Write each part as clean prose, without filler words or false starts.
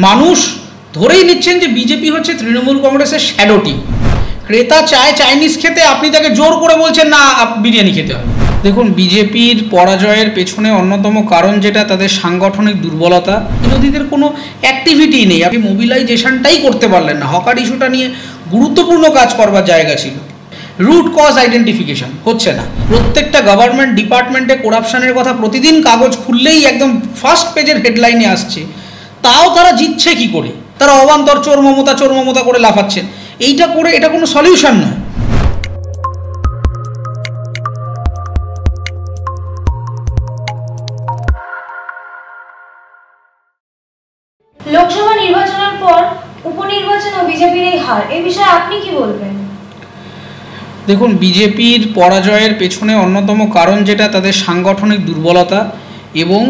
মানুষ ধরেই নিচ্ছেন যে বিজেপি হচ্ছে তৃণমূল কংগ্রেসের শ্যাডো টিম। ক্রেতা চায় চাইনিজ খেতে, আপনি তাকে জোর করে বলছেন না বিরিয়ানি খেতে হবে। দেখুন, বিজেপির পরাজয়ের পেছনে অন্যতম কারণ যেটা, তাদের সাংগঠনিক দুর্বলতা। বিরোধীদের কোনো অ্যাক্টিভিটি নেই, আপনি মোবিলাইজেশনটাই করতে পারলেন না। হকার ইস্যুটা নিয়ে গুরুত্বপূর্ণ কাজ করবার জায়গা ছিল, রুট কজ আইডেন্টিফিকেশন হচ্ছে না। প্রত্যেকটা গভর্নমেন্ট ডিপার্টমেন্টে করাপশনের কথা প্রতিদিন কাগজ খুললেই একদম ফার্স্ট পেজের হেডলাইনে আসছে, তাও তারা জিতছে কি করে? তারা অবান্তর চোর মমতা করে লাফাচ্ছেন। এইটা করে এটা কোনো সলিউশন নয়। লোকসভা নির্বাচনের পর উপনির্বাচনে বিজেপির এই হার, এই বিষয়ে আপনি কি বলবেন? দেখুন, বিজেপির পরাজয়ের পেছনে অন্যতম কারণ যেটা, তাদের সাংগঠনিক দুর্বলতা এবং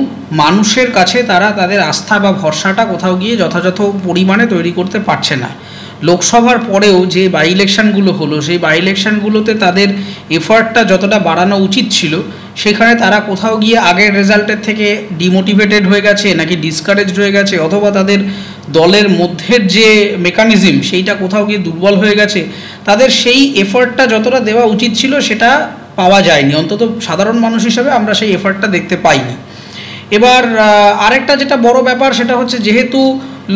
মানুষের কাছে তারা তাদের আস্থা বা ভরসাটা কোথাও গিয়ে যথাযথ পরিমাণে তৈরি করতে পারছে না। লোকসভার পরেও যে বাই ইলেকশনগুলো হলো, সেই বাই ইলেকশনগুলোতে তাদের এফার্টটা যতটা বাড়ানো উচিত ছিল, সেখানে তারা কোথাও গিয়ে আগের রেজাল্টের থেকে ডিমোটিভেটেড হয়ে গেছে, নাকি ডিসকারেজড হয়ে গেছে, অথবা তাদের দলের মধ্যের যে মেকানিজম সেইটা কোথাও গিয়ে দুর্বল হয়ে গেছে। তাদের সেই এফার্টটা যতটা দেওয়া উচিত ছিল সেটা পাওয়া যায়নি, অন্তত সাধারণ মানুষ হিসাবে আমরা সেই এফার্টটা দেখতে পাইনি। এবার আরেকটা যেটা বড় ব্যাপার, সেটা হচ্ছে যেহেতু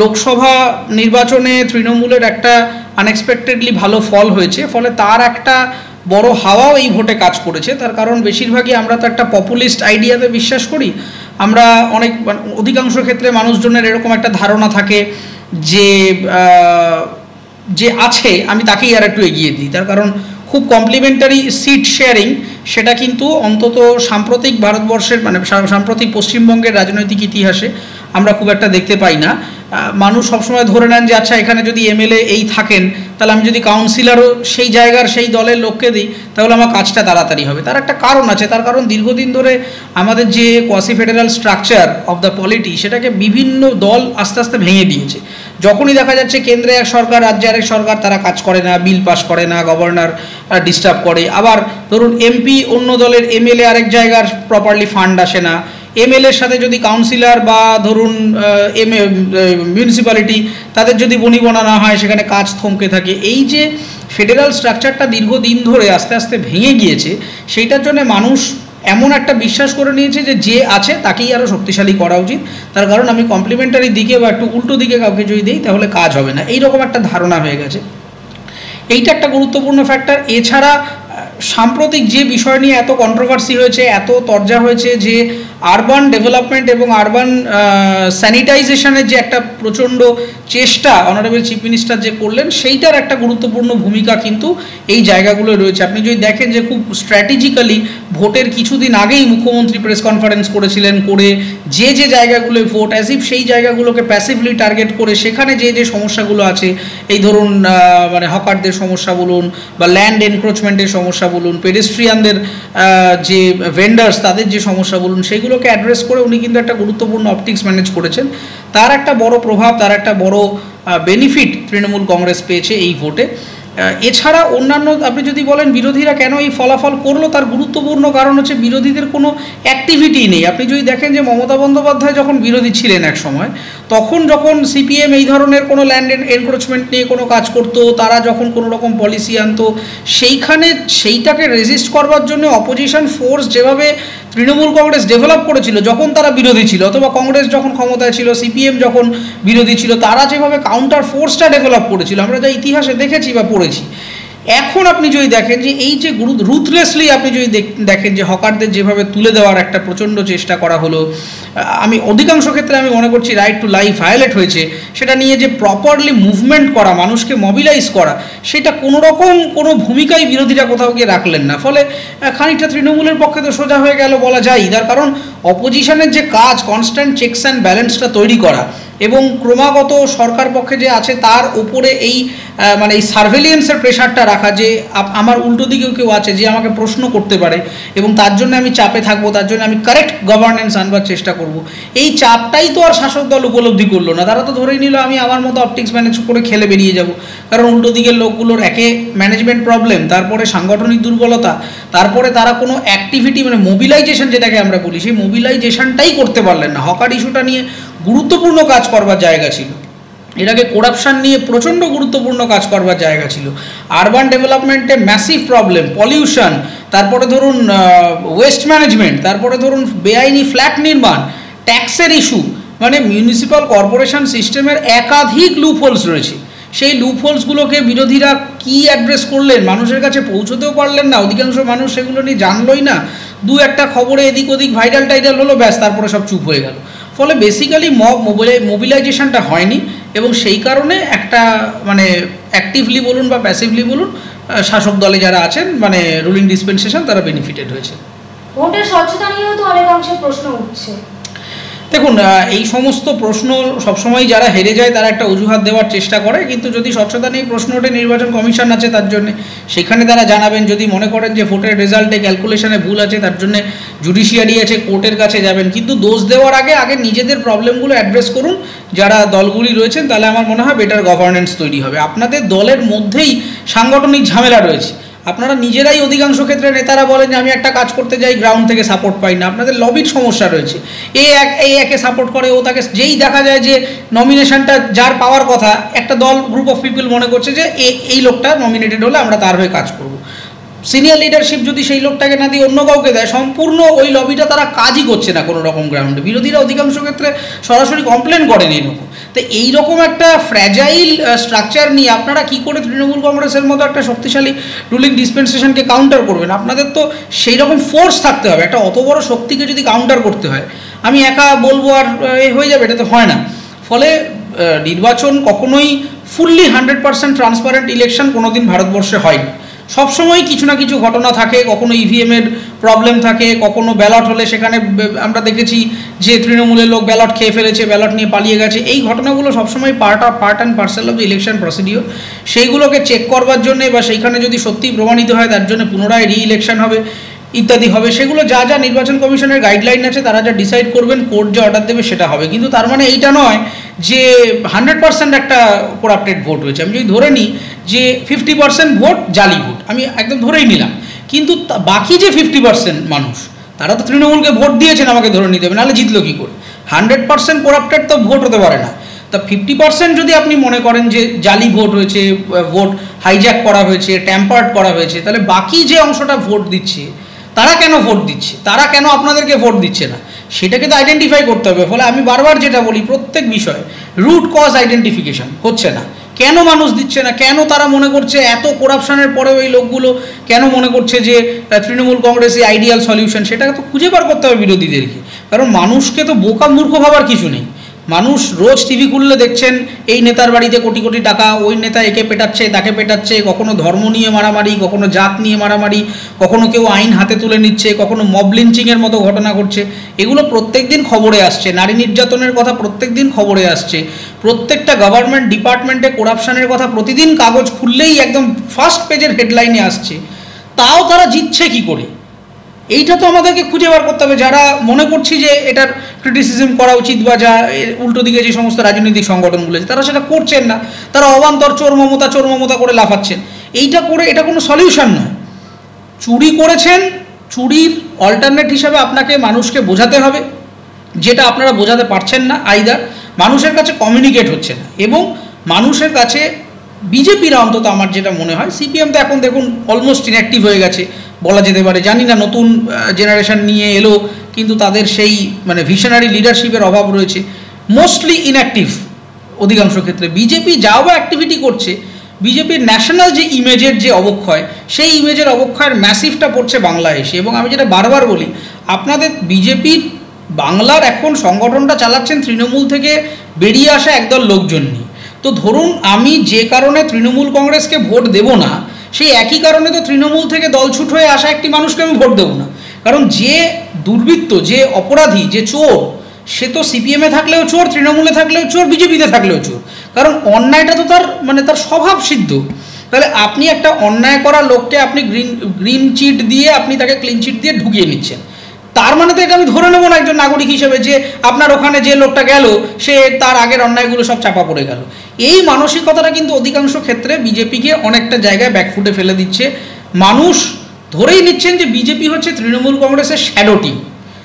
লোকসভা নির্বাচনে তৃণমূলের একটা আনএক্সপেক্টেডলি ভালো ফল হয়েছে, ফলে তার একটা বড় হাওয়াও এই ভোটে কাজ করেছে। তার কারণ বেশিরভাগই আমরা তো একটা পপুলিস্ট আইডিয়াতে বিশ্বাস করি। আমরা অধিকাংশ ক্ষেত্রে মানুষজনের এরকম একটা ধারণা থাকে যে আছে আমি তাকেই আর একটু এগিয়ে দিই। তার কারণ খুব কমপ্লিমেন্টারি সিট শেয়ারিং, সেটা কিন্তু অন্তত সাম্প্রতিক ভারতবর্ষের সাম্প্রতিক পশ্চিমবঙ্গের রাজনৈতিক ইতিহাসে আমরা খুব একটা দেখতে পাই না। মানুষ সবসময় ধরে নেন যে আচ্ছা, এখানে যদি এমএলএ এই থাকেন, তাহলে আমি যদি কাউন্সিলরও সেই জায়গার সেই দলের লোককে দিই, তাহলে আমার কাজটা তাড়াতাড়ি হবে। তার একটা কারণ আছে, তার কারণ দীর্ঘদিন ধরে আমাদের যে quasi federal structure of the polity, সেটাকে বিভিন্ন দল আস্তে আস্তে ভেঙে দিয়েছে। যখনই দেখা যাচ্ছে কেন্দ্রে এক সরকার, রাজ্যে আরেক সরকার, তারা কাজ করে না, বিল পাস করে না, গভর্নর ডিস্টার্ব করে। আবার ধরুন এমপি অন্য দলের, এমএলএ আরেক জায়গার, প্রপারলি ফান্ড আসে না। এমএলএর সাথে যদি কাউন্সিলর বা ধরুন মিউনিসিপ্যালিটি, তাদের যদি বনিবনা না হয়, সেখানে কাজ থমকে থাকে। এই যে ফেডারাল স্ট্রাকচারটা দীর্ঘদিন ধরে আস্তে আস্তে ভেঙে গিয়েছে, সেইটার জন্য মানুষ এমন একটা বিশ্বাস করে নিয়েছে যে আছে তাকেই আরও শক্তিশালী করা উচিত। তার কারণ আমি কমপ্লিমেন্টারি দিকে বা একটু উল্টো দিকে কাউকে যদি দিই, তাহলে কাজ হবে না, এইরকম একটা ধারণা হয়ে গেছে। এইটা একটা গুরুত্বপূর্ণ ফ্যাক্টর। এছাড়া সাম্প্রতিক যে বিষয় নিয়ে এত কন্ট্রোভার্সি হয়েছে, এত তরজা হয়েছে, যে আরবান ডেভেলপমেন্ট এবং আরবান স্যানিটাইজেশনের যে একটা প্রচণ্ড চেষ্টা অনারেবল চিফ মিনিস্টার যে করলেন, সেইটার একটা গুরুত্বপূর্ণ ভূমিকা কিন্তু এই জায়গাগুলো রয়েছে। আপনি যদি দেখেন যে খুব স্ট্র্যাটেজিক্যালি ভোটের কিছুদিন আগেই মুখ্যমন্ত্রী প্রেস কনফারেন্স করেছিলেন, করে যে জায়গাগুলোয় ভোট অ্যাজ ইফ সেই জায়গাগুলোকে প্যাসিভলি টার্গেট করে সেখানে যে সমস্যাগুলো আছে, এই ধরুন হকারদের সমস্যা বলুন, বা ল্যান্ড এনক্রোচমেন্টের সমস্যা বলুন, পেডেস্ট্রিয়ানদের যে ভেন্ডার্স তাদের যে সমস্যা বলুন, সেইগুলোকে অ্যাড্রেস করে উনি কিন্তু একটা গুরুত্বপূর্ণ অপটিক্স ম্যানেজ করেছেন। তার একটা বড় প্রভাব, তার একটা বড় বেনিফিট তৃণমূল কংগ্রেস পেয়েছে এই ভোটে। এছাড়া অন্যান্য আপনি যদি বলেন বিরোধীরা কেন এই ফলাফল করলো, তার গুরুত্বপূর্ণ কারণ হচ্ছে বিরোধীদের কোনো অ্যাক্টিভিটি নেই। আপনি যদি দেখেন যে মমতা বন্দ্যোপাধ্যায় যখন বিরোধী ছিলেন এক সময়, তখন যখন সিপিএম এই ধরনের কোনো ল্যান্ড এনক্রোচমেন্ট নিয়ে কোনো কাজ করতো, তারা যখন কোনো রকম পলিসি আনতো, সেইটাকে রেজিস্ট করবার জন্য অপোজিশন ফোর্স যেভাবে তৃণমূল কংগ্রেস ডেভেলপ করেছিল যখন তারা বিরোধী ছিল, অথবা কংগ্রেস যখন ক্ষমতায় ছিল, সিপিএম যখন বিরোধী ছিল, তারা যেভাবে কাউন্টার ফোর্সটা ডেভেলপ করেছিল, আমরা যা ইতিহাসে দেখেছি বা পড়েছি। এখন আপনি যদি দেখেন যে এই যে রুথলেসলি আপনি যদি দেখেন যে হকারদের যেভাবে তুলে দেওয়ার একটা প্রচণ্ড চেষ্টা করা হলো, আমি অধিকাংশ ক্ষেত্রে আমি মনে করছি রাইট টু লাইফ ভায়োলেট হয়েছে, সেটা নিয়ে যে প্রপারলি মুভমেন্ট করা, মানুষকে মোবিলাইজ করা, সেটা কোনো ভূমিকাই বিরোধীরা কোথাও গিয়ে রাখলেন না। ফলে খানিকটা তৃণমূলের পক্ষে তো সোজা হয়ে গেল বলা যায়। তার কারণ অপোজিশনের যে কাজ, কনস্ট্যান্ট চেকস অ্যান্ড ব্যালেন্সটা তৈরি করা এবং ক্রমাগত সরকার পক্ষে যে আছে তার উপরে এই এই সার্ভেলিয়েন্সের প্রেশারটা রাখা, যে আমার উল্টো দিকেও কেউ আছে যে আমাকে প্রশ্ন করতে পারে এবং তার জন্য আমি চাপে থাকবো, তার জন্য আমি কারেক্ট গভর্নেন্স আনবার চেষ্টা করব। এই চাপটাই তো আর শাসক দল উপলব্ধি করলো না। তারা তো ধরেই নিল আমি আমার মতো অপটিক্স ম্যানেজ করে খেলে বেরিয়ে যাব। কারণ উল্টো দিকের লোকগুলোর একে ম্যানেজমেন্ট প্রবলেম, তারপরে সাংগঠনিক দুর্বলতা, তারপরে তারা কোনো অ্যাক্টিভিটি মোবিলাইজেশন যেটাকে আমরা বলি, সেই মোবিলাইজেশনটাই করতে পারলেন না। হকার ইস্যুটা নিয়ে গুরুত্বপূর্ণ কাজ করবার জায়গা ছিল। এটাকে করাপশান নিয়ে প্রচণ্ড গুরুত্বপূর্ণ কাজ করবার জায়গা ছিল। আরবান ডেভেলপমেন্টে ম্যাসিভ প্রবলেম, পলিউশন, তারপরে ধরুন ওয়েস্ট ম্যানেজমেন্ট, তারপরে ধরুন বেআইনি ফ্ল্যাট নির্মাণ, ট্যাক্সের ইস্যু, মানে মিউনিসিপ্যাল কর্পোরেশন সিস্টেমের একাধিক লুপহোলস রয়েছে। সেই লুপহোলসগুলোকে বিরোধীরা কি অ্যাড্রেস করলেন, মানুষের কাছে পৌঁছতেও পারলেন না, অধিকাংশ মানুষ সেগুলো নিয়ে জানলই না, দু একটা খবরে এদিক ওদিক ভাইরাল টাইরাল হলো, ব্যাস তারপরে সব চুপ হয়ে গেল। ফলে বেসিক্যালি মোবিলাইজেশনটা হয়নি এবং সেই কারণে একটা মানে অ্যাক্টিভলি বলুন বা প্যাসিভলি বলুন শাসক দলে যারা আছেন মানে রুলিং ডিসপেন্সেশন তারা বেনিফিটেড হয়েছে। ভোটের স্বচ্ছতা নিয়েও তো অনেকাংশে প্রশ্ন উঠছে। দেখুন, এই সমস্ত প্রশ্ন সবসময় যারা হেরে যায় তারা একটা অজুহাত দেওয়ার চেষ্টা করে, কিন্তু যদি স্বচ্ছতা নিয়ে প্রশ্ন ওঠে, নির্বাচন কমিশন আছে তার জন্য, সেখানে তারা জানাবেন। যদি মনে করেন যে ভোটের রেজাল্টে ক্যালকুলেশনে ভুল আছে, তার জন্য জুডিশিয়ারি আছে, কোর্টের কাছে যাবেন। কিন্তু দোষ দেওয়ার আগে নিজেদের প্রবলেমগুলো অ্যাড্রেস করুন যারা দলগুলি রয়েছেন, তাহলে আমার মনে হয় বেটার গভর্নেন্স তৈরি হবে। আপনাদের দলের মধ্যেই সাংগঠনিক ঝামেলা রয়েছে, আপনারা নিজেরাই অধিকাংশ ক্ষেত্রে নেতারা বলেন যে আমি একটা কাজ করতে যাই, গ্রাউন্ড থেকে সাপোর্ট পাই না। আপনাদের লবির সমস্যা রয়েছে, এই একে সাপোর্ট করে, ও তাকে, যেই দেখা যায় যে নমিনেশনটা যার পাওয়ার কথা, একটা দল গ্রুপ অফ পিপল মনে করছে যে এই লোকটা নমিনেটেড হলে আমরা তার হয়ে কাজ করব। সিনিয়র লিডারশিপ যদি সেই লোকটাকে না দিয়ে অন্য কাউকে দেয়, সম্পূর্ণ ওই লবিটা তারা কাজই করছে না কোনো রকম গ্রাউন্ডে। বিরোধীরা অধিকাংশ ক্ষেত্রে সরাসরি কমপ্লেন করেন এইরকম। তো এইরকম একটা ফ্র্যাজাইল স্ট্রাকচার নিয়ে আপনারা কি করে তৃণমূল কংগ্রেসের মতো একটা শক্তিশালী রুলিং ডিসপেন্সেশনকে কাউন্টার করবেন? আপনাদের তো সেই রকম ফোর্স থাকতে হবে। একটা অত বড় শক্তিকে যদি কাউন্টার করতে হয়, আমি একা বলবো আর হয়ে যাবে, এটা তো হয় না। ফলে নির্বাচন কখনোই ফুললি 100% ট্রান্সপারেন্ট ইলেকশন কোনোদিন ভারতবর্ষে হয়নি। সবসময় কিছু না কিছু ঘটনা থাকে, কখনো ইভিএমের প্রবলেম থাকে, কখনো ব্যালট হলে সেখানে আমরা দেখেছি যে তৃণমূলের লোক ব্যালট খেয়ে ফেলেছে, ব্যালট নিয়ে পালিয়ে গেছে। এই ঘটনাগুলো সবসময় part and parcel of the election procedure. সেইগুলোকে চেক করবার জন্যে বা সেইখানে যদি সত্যিই প্রমাণিত হয় তার জন্য পুনরায় রি-ইলেকশন হবে ইত্যাদি হবে। সেগুলো যা যা নির্বাচন কমিশনের গাইডলাইন আছে, তারা যা ডিসাইড করবেন, কোর্ট যে অর্ডার দেবে সেটা হবে। কিন্তু তার মানে এইটা নয় যে 100% একটা করাপ্টেড ভোট হয়েছে। আমি যদি ধরে নিই যে 50% ভোট জালি ভোট, আমি একদম ধরেই নিলাম, কিন্তু বাকি যে 50% মানুষ, তারা তো তৃণমূলকে ভোট দিয়েছেন, আমাকে ধরে নিতে হবে, নাহলে জিতলো কী করে? 100% করাপ্টেড তো ভোট হতে পারে না। তা 50% যদি আপনি মনে করেন যে জালি ভোট হয়েছে, ভোট হাইজ্যাক করা হয়েছে, ট্যাম্পার্ড করা হয়েছে, তাহলে বাকি যে অংশটা ভোট দিচ্ছে তারা কেন ভোট দিচ্ছে, তারা কেন আপনাদেরকে ভোট দিচ্ছে না, সেটাকে তো আইডেন্টিফাই করতে হবে। ফলে আমি বারবার যেটা বলি, প্রত্যেক বিষয়ে রুট কজ আইডেন্টিফিকেশন হচ্ছে না। কেন মানুষ দিচ্ছে না, কেন তারা মনে করছে এত করাপশনের পরেও এই লোকগুলো কেন মনে করছে যে তৃণমূল কংগ্রেসই আইডিয়াল সলিউশন, সেটাকে তো খুঁজে বার করতে হবে বিরোধীদেরকে। কারণ মানুষকে তো বোকা মূর্খ ভাবার কিছু নেই। মানুষ রোজ টিভি খুললে দেখছেন এই নেতার বাড়িতে কোটি কোটি টাকা, ওই নেতা একে পেটাচ্ছে তাকে পেটাচ্ছে, কখনো ধর্ম নিয়ে মারামারি, কখনো জাত নিয়ে মারামারি, কখনো কেউ আইন হাতে তুলে নিচ্ছে, কখনো মব লিঞ্চিংয়ের মতো ঘটনা ঘটছে। এগুলো প্রত্যেক দিন খবরে আসছে। নারী নির্যাতনের কথা প্রত্যেক দিন খবরে আসছে। প্রত্যেকটা গভর্নমেন্ট ডিপার্টমেন্টে করাপশনের কথা প্রতিদিন কাগজ খুললেই একদম ফার্স্ট পেজের হেডলাইনে আসছে। তাও তারা জিতছে কি করে? এইটা তো আমাদেরকে খুঁজে বার করতে হবে। যারা মনে করছি যে এটার ক্রিটিসিজম করা উচিত বা যা উল্টো দিকে যে সমস্ত রাজনৈতিক সংগঠনগুলো আছে তারা সেটা করছেন না, তারা অবান্তর চোর মমতা করে লাফাচ্ছেন। এইটা করে এটা কোনো সলিউশন নয়। চুরি করেছেন, চুরির অল্টারনেট হিসাবে আপনাকে মানুষকে বোঝাতে হবে, যেটা আপনারা বোঝাতে পারছেন না, আইদার মানুষের কাছে কমিউনিকেট হচ্ছে না। এবং মানুষের কাছে বিজেপিরা অন্তত আমার যেটা মনে হয়, সিপিএম তো এখন দেখুন অলমোস্ট ইনঅ্যাক্টিভ হয়ে গেছে বলা যেতে পারে। জানি না নতুন জেনারেশন নিয়ে এলো, কিন্তু তাদের সেই মানে ভিশনারি লিডারশিপের অভাব রয়েছে, মোস্টলি ইনঅ্যাক্টিভ অধিকাংশ ক্ষেত্রে। বিজেপি যাও বা অ্যাক্টিভিটি করছে, বিজেপির ন্যাশনাল যে ইমেজের যে অবক্ষয়, সেই ইমেজের অবক্ষয়ের ম্যাসিভটা পড়ছে বাংলায় এসে। এবং আমি যেটা বারবার বলি, আপনাদের বিজেপির বাংলার এখন সংগঠনটা চালাচ্ছেন তৃণমূল থেকে বেরিয়ে আসা একদল লোকজন নিয়ে। তো ধরুন আমি যে কারণে তৃণমূল কংগ্রেসকে ভোট দেব না, সেই একই কারণে তো তৃণমূল থেকে দলছুট হয়ে আসা একটি মানুষকে আমি ভোট দেবো না। কারণ যে দুর্বৃত্ত, যে অপরাধী, যে চোর, সে তো সিপিএমে থাকলেও চোর, তৃণমূলে থাকলেও চোর, বিজেপিতে থাকলেও চোর। কারণ অন্যায়টা তো তার স্বভাব সিদ্ধ। তাহলে আপনি একটা অন্যায় করা লোককে আপনি গ্রিন চিট দিয়ে আপনি তাকে ক্লিন চিট দিয়ে ঢুকিয়ে নিচ্ছেন। তার মানে তো এটা আমি ধরে নেব না একজন নাগরিক হিসেবে যে আপনার ওখানে যে লোকটা গেল সে তার আগের অন্যায়গুলো সব চাপা পড়ে গেল। এই মানসিকতাটা কিন্তু অধিকাংশ ক্ষেত্রে বিজেপিকে অনেকটা জায়গায় ব্যাকফুটে ফেলে দিচ্ছে। মানুষ ধরেই নিচ্ছেন যে বিজেপি হচ্ছে তৃণমূল কংগ্রেসের শ্যাডো টিম,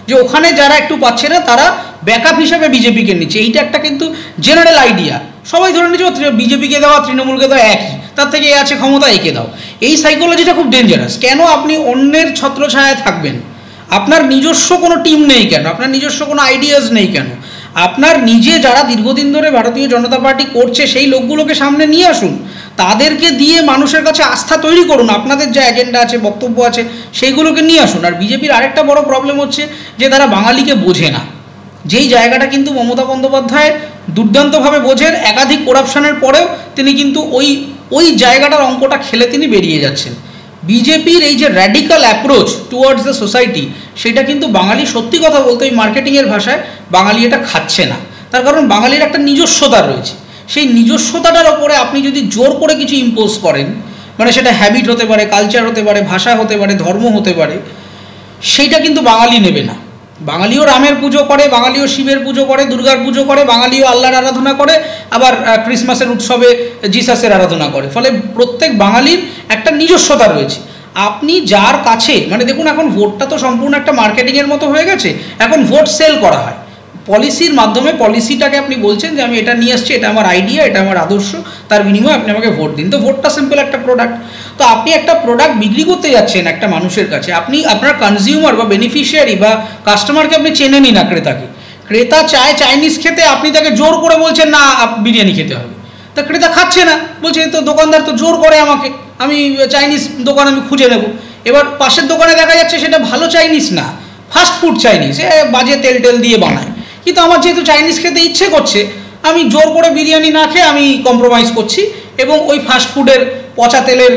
যে ওখানে যারা একটু পাচ্ছে না তারা ব্যাকআপ হিসেবে বিজেপিকে নিচ্ছে। এইটা একটা কিন্তু জেনারেল আইডিয়া। সবাই ধরে নিচ্ছে বিজেপিকে দেওয়া তৃণমূলকে দেওয়া একই, তার থেকে এ আছে ক্ষমতা একে দাও। এই সাইকোলজিটা খুব ডেঞ্জারাস। কেন আপনি অন্যের ছত্রছায়ায় থাকবেন? আপনার নিজস্ব কোনো টিম নেই কেন? আপনার নিজস্ব কোনো আইডিয়াস নেই কেন? আপনার নিজে যারা দীর্ঘদিন ধরে ভারতীয় জনতা পার্টি করছে সেই লোকগুলোকে সামনে নিয়ে আসুন, তাদেরকে দিয়ে মানুষের কাছে আস্থা তৈরি করুন। আপনাদের যে এজেন্ডা আছে, বক্তব্য আছে, সেইগুলোকে নিয়ে আসুন। আর বিজেপির আরেকটা বড় প্রবলেম হচ্ছে যে তারা বাঙালিকে বোঝে না, যেই জায়গাটা কিন্তু মমতা বন্দ্যোপাধ্যায় দুর্দান্তভাবে বোঝেন। একাধিক করাপশনের পরেও তিনি কিন্তু ওই জায়গাটার অঙ্কটা খেলে তিনি বেরিয়ে যাচ্ছেন। বিজেপির এই যে radical approach towards the society, সেটা কিন্তু বাঙালি, সত্যি কথা বলতে ওই মার্কেটিংয়ের ভাষায়, বাঙালি এটা খাচ্ছে না। তার কারণ বাঙালির একটা নিজস্বতা রয়েছে। সেই নিজস্বতাটার ওপরে আপনি যদি জোর করে কিছু ইম্পোজ করেন, মানে সেটা হ্যাবিট হতে পারে, কালচার হতে পারে, ভাষা হতে পারে, ধর্ম হতে পারে, সেইটা কিন্তু বাঙালি নেবে না। বাঙালিও রামের পুজো করে, বাঙালিও শিবের পুজো করে, দুর্গার পুজো করে, বাঙালিও আল্লাহর আরাধনা করে, আবার ক্রিসমাসের উৎসবে জিসাসের আরাধনা করে। ফলে প্রত্যেক বাঙালির একটা নিজস্বতা রয়েছে। আপনি যার কাছে, মানে দেখুন এখন ভোটটা তো সম্পূর্ণ একটা মার্কেটিংয়ের মতো হয়ে গেছে। এখন ভোট সেল করা হয় পলিসির মাধ্যমে। পলিসিটাকে আপনি বলছেন যে আমি এটা নিয়ে আসছি, এটা আমার আইডিয়া, এটা আমার আদর্শ, তার বিনিময়ে আপনি আমাকে ভোট দিন। তো ভোটটা সিম্পল একটা প্রোডাক্ট। তো আপনি একটা প্রোডাক্ট বিক্রি করতে যাচ্ছেন একটা মানুষের কাছে, আপনি আপনার কনজিউমার বা বেনিফিশিয়ারি বা কাস্টমারকে আপনি চেনেনই না, ক্রেতাকে। ক্রেতা চায় চাইনিজ খেতে, আপনি তাকে জোর করে বলছেন না বিরিয়ানি খেতে হবে, তা ক্রেতা খাচ্ছে না, বলছে তো দোকানদার তো জোর করে আমাকে, আমি চাইনিজ দোকান আমি খুঁজে নেব। এবার পাশের দোকানে দেখা যাচ্ছে সেটা ভালো চাইনিজ না, ফাস্ট ফুড চাইনিজ, বাজে তেল টেল দিয়ে বানায়। কিন্তু আমার যেহেতু চাইনিজ খেতে ইচ্ছে করছে, আমি জোর করে বিরিয়ানি না খেয়ে আমি কম্প্রোমাইজ করছি এবং ওই ফাস্ট ফুডের পচা তেলের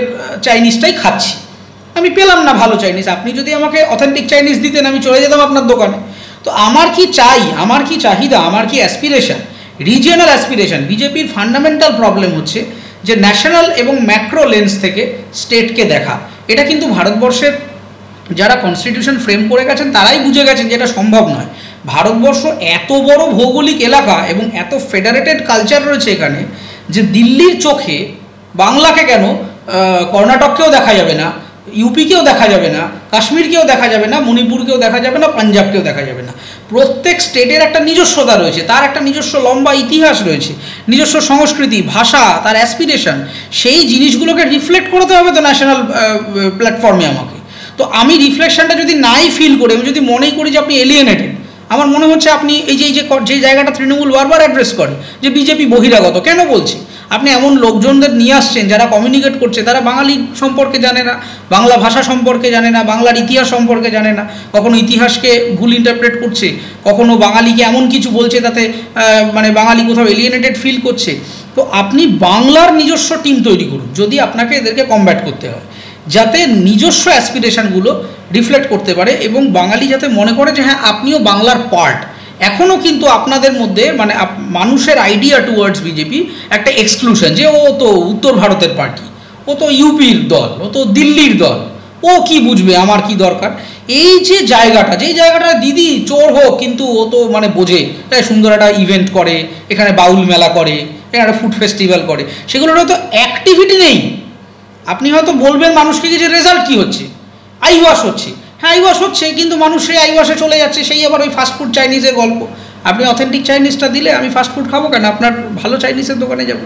চাইনিজটাই খাচ্ছি। আমি পেলাম না ভালো চাইনিজ। আপনি যদি আমাকে অথেন্টিক চাইনিজ দিতেন, আমি চলে যেতাম আপনার দোকানে। তো আমার কি চাই, আমার কি চাহিদা, আমার কি অ্যাসপিরেশন, রিজিয়নাল অ্যাসপিরেশন। বিজেপির ফান্ডামেন্টাল প্রবলেম হচ্ছে যে ন্যাশনাল এবং ম্যাক্রো লেন্স থেকে স্টেটকে দেখা। এটা কিন্তু ভারতবর্ষের যারা কনস্টিটিউশন ফ্রেম করে গেছেন তারাই বুঝে গেছেন যে এটা সম্ভব নয়। ভারতবর্ষ এত বড় ভৌগোলিক এলাকা এবং এত ফেডারেটেড কালচার রয়েছে এখানে, যে দিল্লির চোখে বাংলাকে কেন কর্ণাটককেও দেখা যাবে না, ইউপিকেও দেখা যাবে না, কাশ্মীরকেও দেখা যাবে না, মণিপুরকেও দেখা যাবে না, পাঞ্জাবকেও দেখা যাবে না। প্রত্যেক স্টেটের একটা নিজস্বতা রয়েছে, তার একটা নিজস্ব লম্বা ইতিহাস রয়েছে, নিজস্ব সংস্কৃতি, ভাষা, তার অ্যাসপিরেশন। সেই জিনিসগুলোকে রিফ্লেক্ট করতে হবে তো ন্যাশনাল প্ল্যাটফর্মে আমাকে। তো আমি রিফ্লেকশনটা যদি নাই ফিল করি, আমি যদি মনেই করি যে আপনি এলিয়েনেটেড, আমার মনে হচ্ছে আপনি এই যে জায়গাটা তৃণমূল বারবার অ্যাড্রেস করে যে বিজেপি বহিরাগত, কেন বলছি? আপনি এমন লোকজনদের নিয়ে আসছেন যারা কমিউনিকেট করছে, তারা বাঙালি সম্পর্কে জানে না, বাংলা ভাষা সম্পর্কে জানে না, বাংলার ইতিহাস সম্পর্কে জানে না, কখনো ইতিহাসকে ভুল ইন্টারপ্রেট করছে, কখনো বাঙালিকে এমন কিছু বলছে তাতে মানে বাঙালি কোথাও এলিয়েনেটেড ফিল করছে। তো আপনি বাংলার নিজস্ব টিম তৈরি করুন যদি আপনাকে এদেরকে কমব্যাট করতে হয়, যাতে নিজস্ব অ্যাসপিরেশনগুলো রিফ্লেক্ট করতে পারে এবং বাঙালি যাতে মনে করে যে হ্যাঁ আপনিও বাংলার পার্ট। এখনও কিন্তু আপনাদের মধ্যে মানে মানুষের আইডিয়া টুয়ার্ডস বিজেপি একটা এক্সক্লুশন, যে ও তো উত্তর ভারতের পার্টি, ও তো ইউপির দল, ও তো দিল্লির দল, ও কি বুঝবে, আমার কি দরকার। এই যে জায়গাটা, যেই জায়গাটা দিদি চোর হোক কিন্তু ও তো মানে বোঝে, তাই সুন্দর একটা ইভেন্ট করে, এখানে বাউল মেলা করে, এখানে একটা ফুড ফেস্টিভ্যাল করে, সেগুলোর হয়তো অ্যাক্টিভিটি নেই। আপনি হয়তো বলবেন মানুষকে যে রেজাল্ট কী হচ্ছে, আইওয়াশ হচ্ছে, হ্যাঁ আইওয়াশ হচ্ছে, কিন্তু মানুষ সেই আইওয়াশে চলে যাচ্ছে, সেই আবার ওই ফাস্টফুড চাইনিজের গল্প। আপনি অথেন্টিক চাইনিজটা দিলে আমি ফাস্টফুড খাবো কেন, আপনার ভালো চাইনিজের দোকানে যাবো।